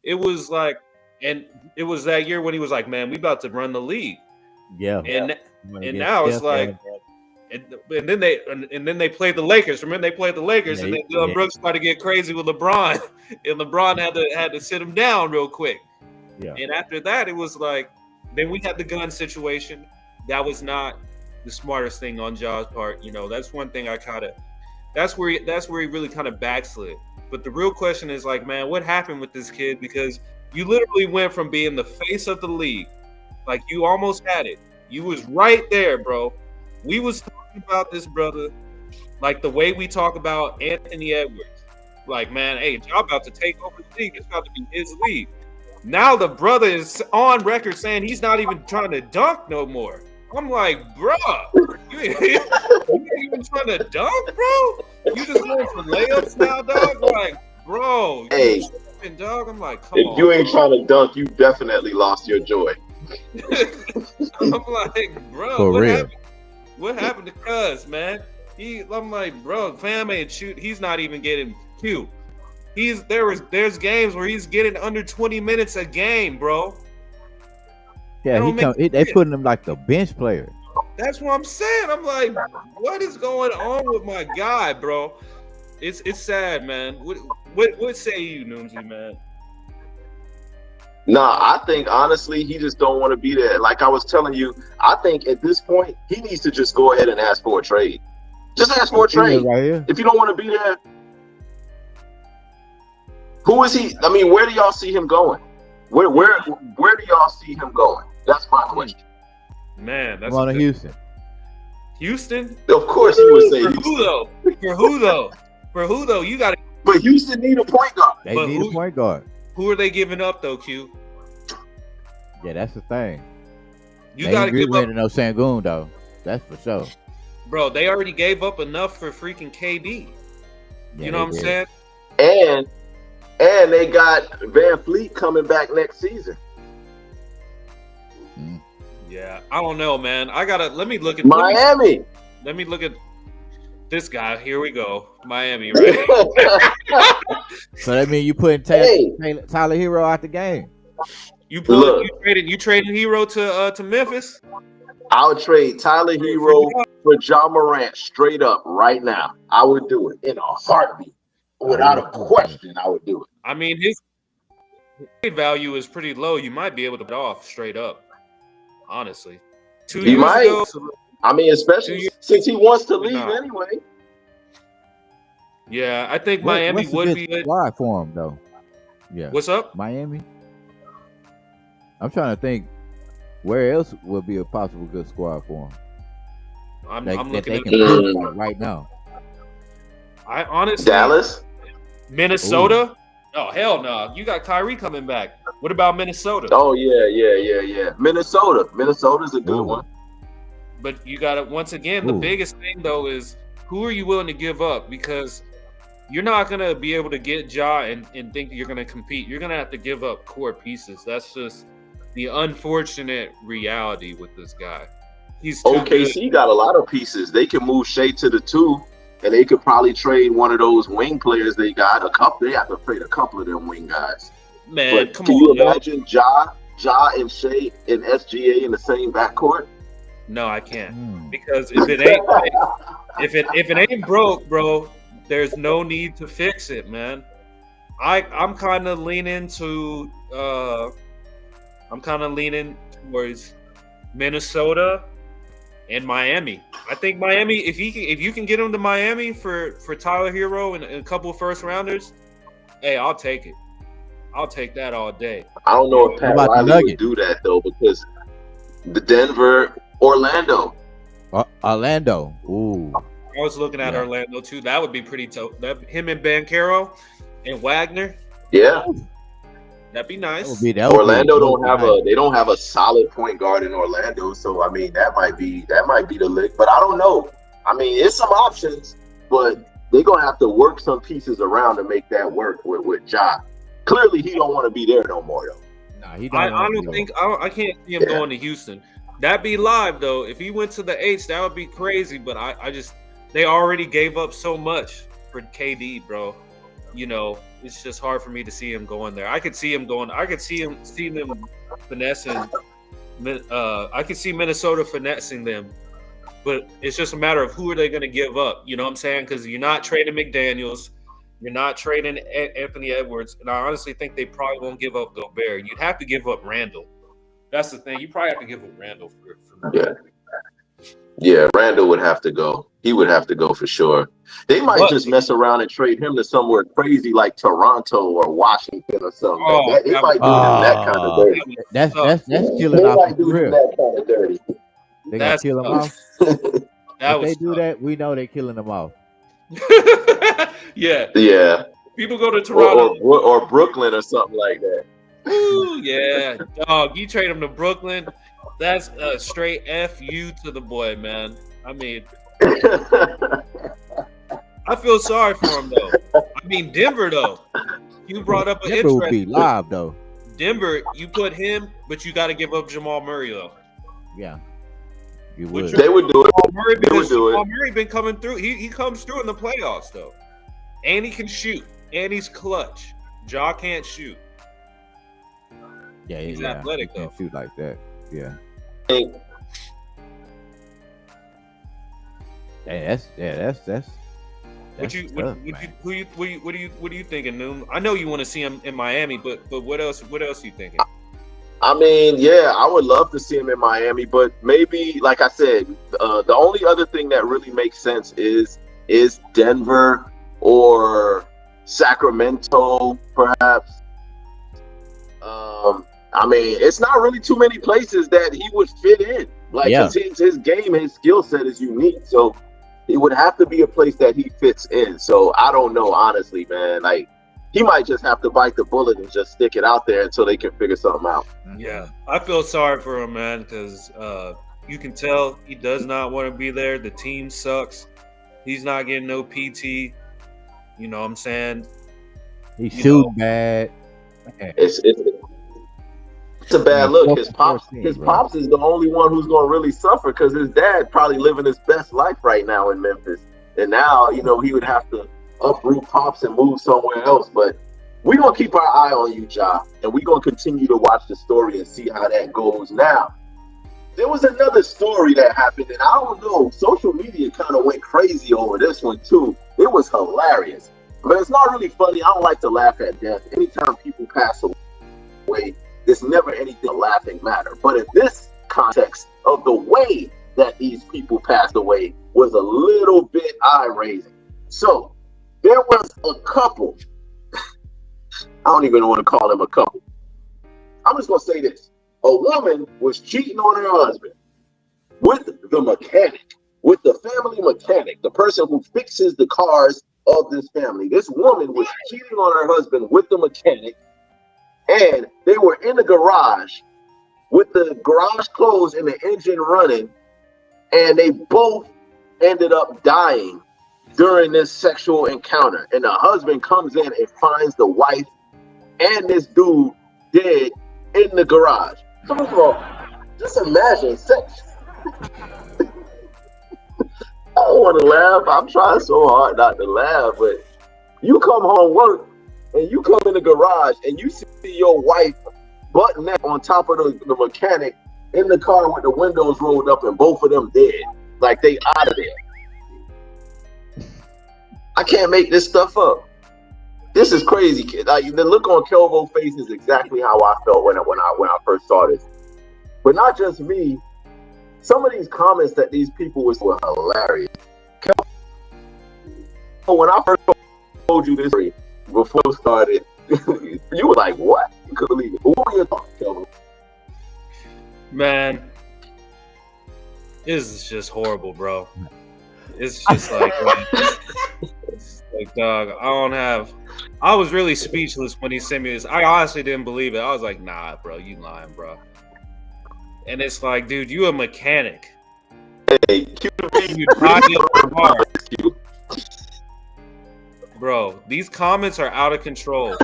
It was like, and it was that year when he was like, man, we about to run the league. Yeah. And now it's like, and then they played the Lakers. Remember, they played the Lakers, and then Dylan Brooks tried to get crazy with LeBron, and LeBron had to sit him down real quick. Yeah. And after that, it was like, then we had the gun situation. That was not the smartest thing on Ja's part. You know, that's one thing that's where he really kind of backslid. But the real question is like, man, what happened with this kid? Because you literally went from being the face of the league, like you almost had it. You was right there, bro. We was talking about this brother like the way we talk about Anthony Edwards. Like, man, hey, Ja about to take over the league. It's about to be his league. Now the brother is on record saying he's not even trying to dunk no more. I'm like, bro, you ain't even trying to dunk, bro? You just going for layups now, dog? Like, bro, hey, dog. I'm like, come on. If you ain't trying to dunk, you definitely lost your joy. I'm like, bro, what happened to Cuz, man? I'm like, bro, fam ain't shoot. He's not even getting Q. There's games where he's getting under 20 minutes a game, bro. Yeah, they putting him like the bench player. That's what I'm saying. I'm like, what is going on with my guy, bro? It's sad, man. What say you, Noomsy, man? Nah, I think honestly he just don't want to be there. Like I was telling you, I think at this point he needs to just go ahead and ask for a trade. Just ask for a trade. Right here. If you don't want to be there, who is he? I mean, where do y'all see him going? Where do y'all see him going? That's my question. Man, that's on to Houston. Houston? Of course he would say Houston. For who though? You got to. But Houston need a point guard. They need a point guard. Who are they giving up though, Q? Yeah, that's the thing. You got to give up. No Sengun though. That's for sure. Bro, they already gave up enough for freaking KD. Yeah, you know what I'm saying? And they got Van Fleet coming back next season. Yeah, I don't know, man. Let me look at Miami. Let me look at this guy. Here we go. Miami, right? So that means you putting Tyler Hero out the game. You trading Hero to Memphis? I would trade Tyler Hero for John Morant straight up right now. I would do it in a heartbeat. Without a question, I would do it. I mean, his trade value is pretty low. You might be able to put off straight up, honestly. 2 He years might. ago, I mean, especially since he wants to leave No. anyway. yeah, I think Miami What's a would good be good. squad for him though? Yeah, What's up? Miami. I'm trying to think where else would be a possible good squad for him. I'm That looking they at can build like right now. I honestly Dallas. Minnesota. Oh hell no! You got Kyrie coming back. What about Minnesota? Oh yeah. Minnesota's a good Ooh. one. But you got to once again. The Ooh. biggest thing though is who are you willing to give up? Because you're not gonna be able to get Ja and think you're gonna compete. You're gonna have to give up core pieces. That's just the unfortunate reality with this guy. He's too good. OKC got a lot of pieces. They can move Shea to the 2, and they could probably trade one of those wing players they got. They have to trade a couple of them wing guys. Man, But come can you on, yo. imagine Ja and Shea and SGA in the same backcourt? No, I can't. Hmm. Because if it ain't if it ain't broke, bro, there's no need to fix it, man. I'm kind of leaning towards Minnesota and Miami. I think Miami, if you can get him to Miami for Tyler Hero and a couple of first rounders, hey, I'll take it. I'll take that all day. I don't know if Pat What about the Riley would Nuggets? do that though, because the Denver, Orlando. Orlando. Ooh. I was looking at Yeah. Orlando too. That would be pretty tough. Him and Banchero and Wagner, Yeah, that'd be nice. Orlando don't have a solid point guard in Orlando, so I mean that might be the lick. But I don't know. I mean, it's some options, but they're gonna have to work some pieces around to make that work with Ja. Clearly, he don't want to be there no more though. Nah, he I wanna don't go. think I can't see him going to Houston. That'd be live though. If he went to the H, that would be crazy. But I just they already gave up so much for KD, bro. You know, it's just hard for me to see him going there. I could see him going. I could see them finessing. I could see Minnesota finessing them, but it's just a matter of who are they going to give up. You know what I'm saying? Because you're not trading McDaniels, you're not trading Anthony Edwards, and I honestly think they probably won't give up Gobert. You'd have to give up Randall. That's the thing. You probably have to give up Randall for Yeah, Randall would have to go. He would have to go for sure. They might just mess around and trade him to somewhere crazy like Toronto or Washington or something. They might do him that kind of dirty. That's They killing off might the do him real. that kind of dirty. They gonna That's kill him tough. off. that If was they do that, we know they're killing them off. yeah. Yeah, People go to Toronto. or Brooklyn or something like that. Ooh, yeah, dog. You trade him to Brooklyn. That's a straight FU to the boy, man. I mean, I feel sorry for him though. I mean, Denver though. You brought up an Denver would be interesting. live though. Denver, you put him, but you got to give up Jamal Murray though. Yeah, you Would would. you- They would do it. Jamal Murray, They would because do it. Jamal Murray been coming through. He comes through in the playoffs though, and he can shoot, and he's clutch. Ja can't shoot. Yeah, He's yeah. athletic, He can't shoot like that. Yeah. Hey, that's. What you tough, what man. are you thinking, Noom? I know you want to see him in Miami, but what else you thinking? I mean, yeah, I would love to see him in Miami, but maybe, like I said, the only other thing that really makes sense is Denver or Sacramento, perhaps. I mean, it's not really too many places that he would fit in. Like, Yeah. 'cause his game, his skill set is unique, so it would have to be a place that he fits in. So I don't know, honestly, man. Like, he might just have to bite the bullet and just stick it out there until they can figure something out. Yeah, I feel sorry for him, man, because you can tell he does not want to be there. The team sucks. He's not getting no PT. You know what I'm saying? He's You shooting know. bad. It's a bad look. His pops 14, bro. pops is the only one who's going to really suffer because his dad probably living his best life right now in Memphis. And now, you know, he would have to uproot pops and move somewhere else. But we're going to keep our eye on you, Ja, and we're going to continue to watch the story and see how that goes. Now, there was another story that happened, and I don't know, social media kind of went crazy over this one too. It was hilarious. But it's not really funny. I don't like to laugh at death. Anytime people pass away, there's never anything a laughing matter. But in this context of the way that these people passed away was a little bit eye-raising. So there was a couple. I don't even want to call them a couple. I'm just going to say this. A woman was cheating on her husband with the mechanic, with the family mechanic, the person who fixes the cars of this family. This woman was cheating on her husband with the mechanic, and they were in the garage with the garage closed and the engine running, and they both ended up dying during this sexual encounter. And the husband comes in and finds the wife and this dude dead in the garage. First of all, just imagine sex. I don't want to laugh. I'm trying so hard not to laugh, but you come home work and you come in the garage and you see your wife butt neck on top of the mechanic in the car with the windows rolled up and both of them dead. Like they out of there. I can't make this stuff up. This is crazy, kid. Like, the look on Kelvo's face is exactly how I felt when I first saw this. But not just me. Some of these comments that these people were hilarious. When I first told you this story before it started, you were like, "What?" You couldn't believe it. But what were your thoughts, Kelvin? Man, this is just horrible, bro. It's just like, it's like, dog, I was really speechless when he sent me this. I honestly didn't believe it. I was like, nah, bro, you lying, bro. And it's like, dude, you a mechanic. Hey, you died in the car. Bro, these comments are out of control.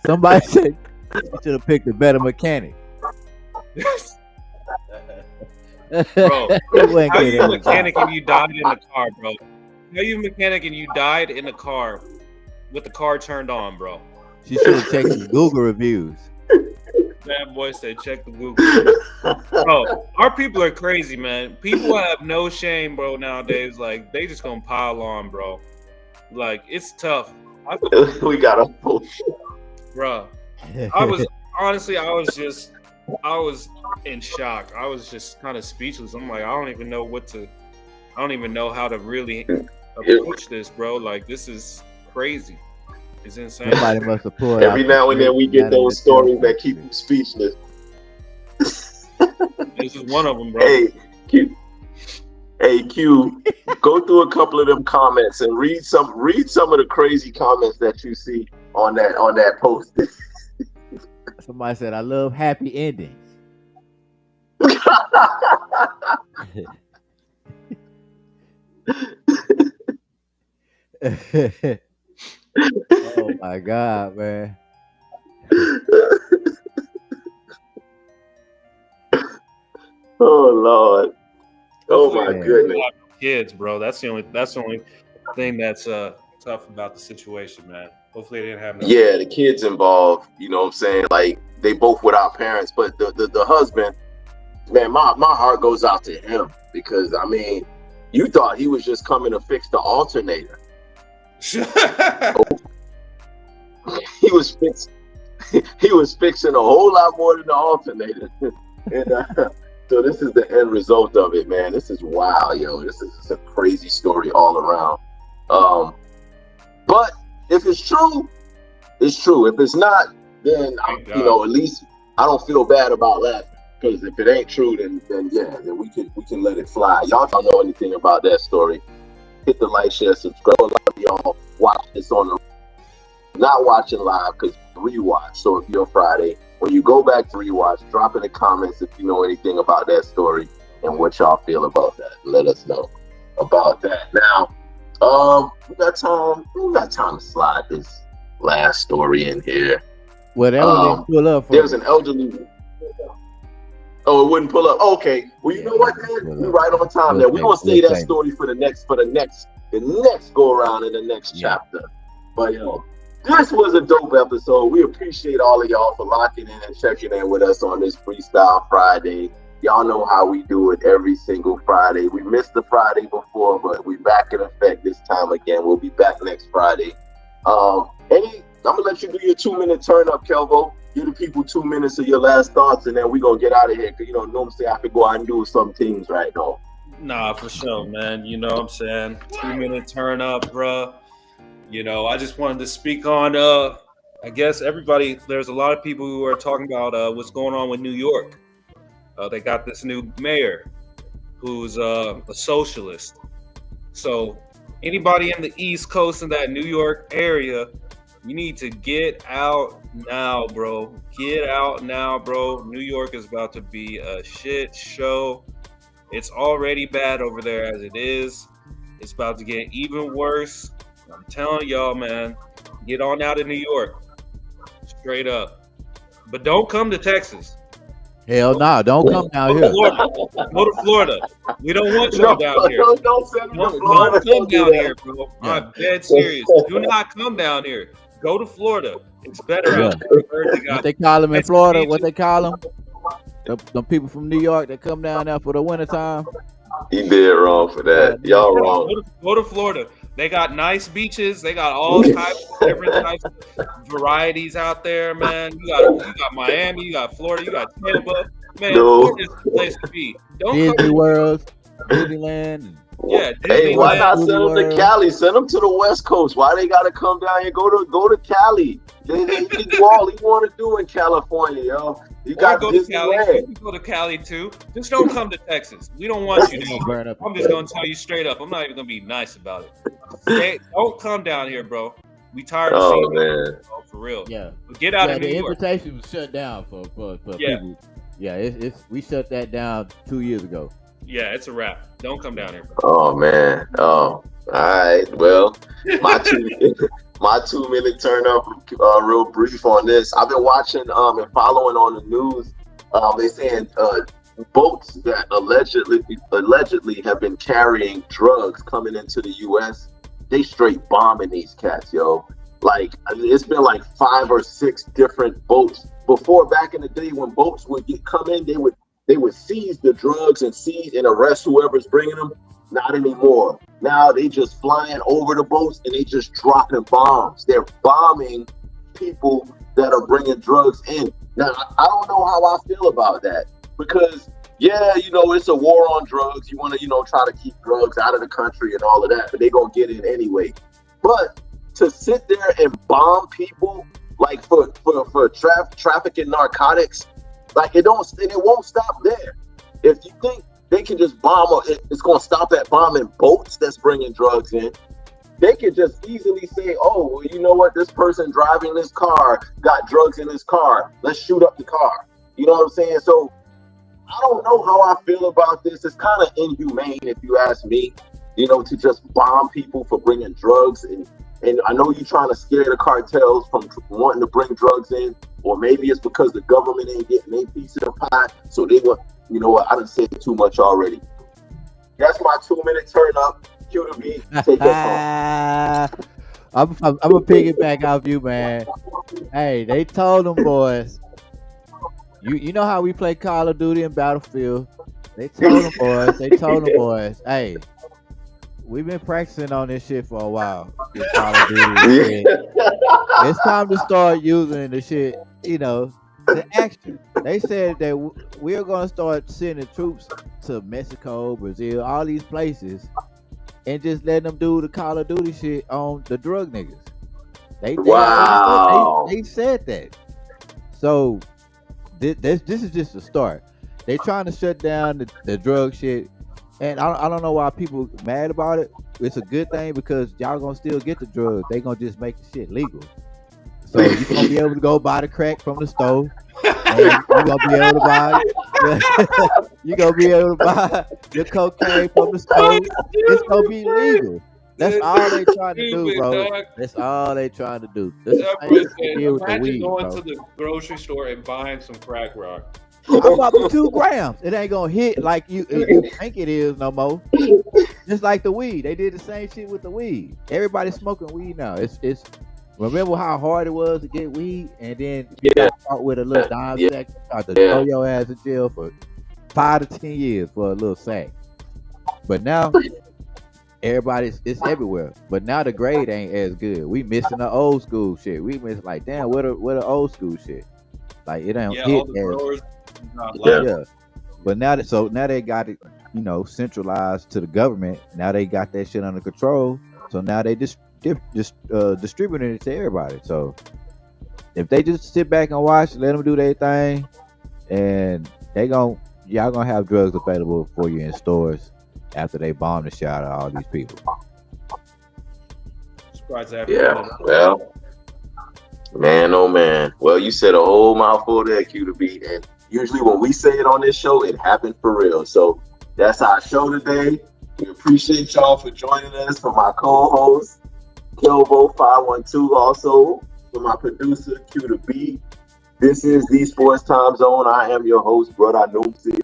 Somebody said you should have picked a better mechanic. Bro, how you a mechanic and you died in the car, bro? How you a mechanic and you died in the car with the car turned on, bro? She should have checked the Google reviews. That boy said, check the Google. Bro, our people are crazy, man. People have no shame, bro, nowadays. Like, they just gonna pile on, bro. Like, it's tough. We got a bro. I was in shock. I was just kind of speechless. I'm like, I don't even know how to really approach this, bro. Like, this is crazy. It's insane. Somebody must have pulled every now and then we get those stories that keep you speechless. This is one of them, bro. Hey, Q, go through a couple of them comments and read some of the crazy comments that you see on that post. Somebody said, "I love happy endings." Oh my God, man. Oh Lord. Oh my goodness. Kids, bro. That's the only thing that's tough about the situation, man. Hopefully they didn't have no. Yeah, the kids involved, you know what I'm saying? Like, they both without parents, but the husband, man, my heart goes out to him, because I mean, you thought he was just coming to fix the alternator. He was fixing a whole lot more than the alternator. And so this is the end result of it, man. This is wild, yo. This is a crazy story all around. But if it's true, it's true. If it's not, then at least I don't feel bad about laughing. Because if it ain't true, then we can let it fly. Y'all don't know anything about that story. Hit the like, share, subscribe. A lot of y'all watch this not watching live, because rewatch. So if you're Friday, when you go back to rewatch, drop in the comments if you know anything about that story and what y'all feel about that. Let us know about that. Now, we got time to slide this last story in here. Whatever they pull up for. There's an elderly. Oh, it wouldn't pull up. Okay. Well, you know what, man? We're right on time there. We're gonna say that story for the next go around in the next chapter. But this was a dope episode. We appreciate all of y'all for locking in and checking in with us on this Freestyle Friday. Y'all know how we do it every single Friday. We missed the Friday before, but we back in effect this time again. We'll be back next Friday. I'm gonna let you do your 2-minute turn up, Kelvo. Give the people 2 minutes of your last thoughts, and then we're gonna get out of here. Cause normally I could go out and do some things right now. Nah, for sure, man. You know what I'm saying? 2-minute turn up, bruh. I just wanted to speak on I guess there's a lot of people who are talking about what's going on with New York. They got this new mayor who's a socialist. So anybody in the East Coast in that New York area, you need to get out now, bro. Get out now, bro. New York is about to be a shit show. It's already bad over there as it is. It's about to get even worse. I'm telling y'all, man, get on out of New York. Straight up. But don't come to Texas. Hell no, don't come down here. Go to Florida. We don't want you down here. Don't send them to Florida. Don't come down here, bro. I'm dead serious. Do not come down here. Go to Florida. It's better out there. What they call them in Florida? What they call them? The people from New York that come down there for the wintertime? He did wrong for that. Y'all wrong. Go to Florida. They got nice beaches. They got all types of different types of varieties out there, man. You got Miami. You got Florida. You got Tampa. Man, Florida's the place to be. Don't Disney World, Disneyland. Yeah, hey, why not send them to Cali? Send them to the West Coast. Why they gotta come down here? Go to Cali. They can do all you want to do in California, yo. You got to go to Cali. You can go to Cali too. Just don't come to Texas. We don't want you to. I'm just gonna tell you straight up. I'm not even gonna be nice about it. Don't come down here, bro. We tired of seeing you, for real. Yeah. But get out of New the York. invitation was shut down for people. Yeah, we shut that down 2 years ago. Yeah, it's a wrap. Don't come down here, bro. Oh man. Oh, all right. Well, my 2-minute turn up, real brief on this. I've been watching and following on the news. They saying boats that allegedly have been carrying drugs coming into the U.S. They straight bombing these cats, yo. Like it's been like 5 or 6 different boats. Before, back in the day, when boats would come in, they would seize the drugs and seize and arrest whoever's bringing them. Not anymore. Now they just flying over the boats and they just dropping bombs. They're bombing people that are bringing drugs in. Now, I don't know how I feel about that because, it's a war on drugs. You want to, try to keep drugs out of the country and all of that, but they're going to get in anyway. But to sit there and bomb people like for trafficking narcotics, like it won't stop there. If you think they can just bomb, it's going to stop at bombing boats that's bringing drugs in. They could just easily say, oh, well, you know what? This person driving this car got drugs in his car. Let's shoot up the car. You know what I'm saying? So I don't know how I feel about this. It's kind of inhumane, if you ask me, to just bomb people for bringing drugs. And I know you're trying to scare the cartels from wanting to bring drugs in, or maybe it's because the government ain't getting their piece of the pie. So they want, you know what? I done said too much already. That's my 2-minute turn up. Cue the beat. Take us home. I'm gonna piggyback off you, man. Hey, they told them boys. You know how we play Call of Duty and Battlefield. They told them boys. Hey, we've been practicing on this shit for a while. This Call of Duty. It's time to start using the shit. The action. They said that we're gonna start sending troops to Mexico, Brazil, all these places, and just letting them do the Call of Duty shit on the drug niggas. They said that. So this is just the start. They trying to shut down the drug shit, and I don't know why people mad about it. It's a good thing because y'all gonna still get the drugs. They gonna just make the shit legal. So you're gonna be able to go buy the crack from the store. And you're gonna be able to buy your cocaine from the store. It's gonna be legal. That's all they trying to do, bro. That's all they trying to do. Imagine going to the grocery store and buying some crack rock. I'm about to 2 grams. It ain't gonna hit like you think it is no more. Just like the weed. They did the same shit with the weed. Everybody's smoking weed now. It's remember how hard it was to get weed, and then you got caught with a little dime sack, to throw your ass in jail for 5 to 10 years for a little sack. But now it's everywhere. But now the grade ain't as good. We missing the old school shit. We miss like damn, what the old school shit? Like it ain't Yeah, hit all the as growers not Yeah. like yeah. But now they got it, centralized to the government. Now they got that shit under control. So now they just distributing it to everybody. So if they just sit back and watch, let them do their thing, and y'all gonna have drugs available for you in stores after they bomb the shit out of all these people. surprised that. Yeah. Well, man, oh man. Well, you said a whole mouthful there, Q to beat. And usually when we say it on this show, it happened for real. So that's our show today. We appreciate y'all for joining us. For my co-host, Kelvo512, also for my producer, Q to beat. This is the Sports Time Zone. I am your host, Brother Noomsi.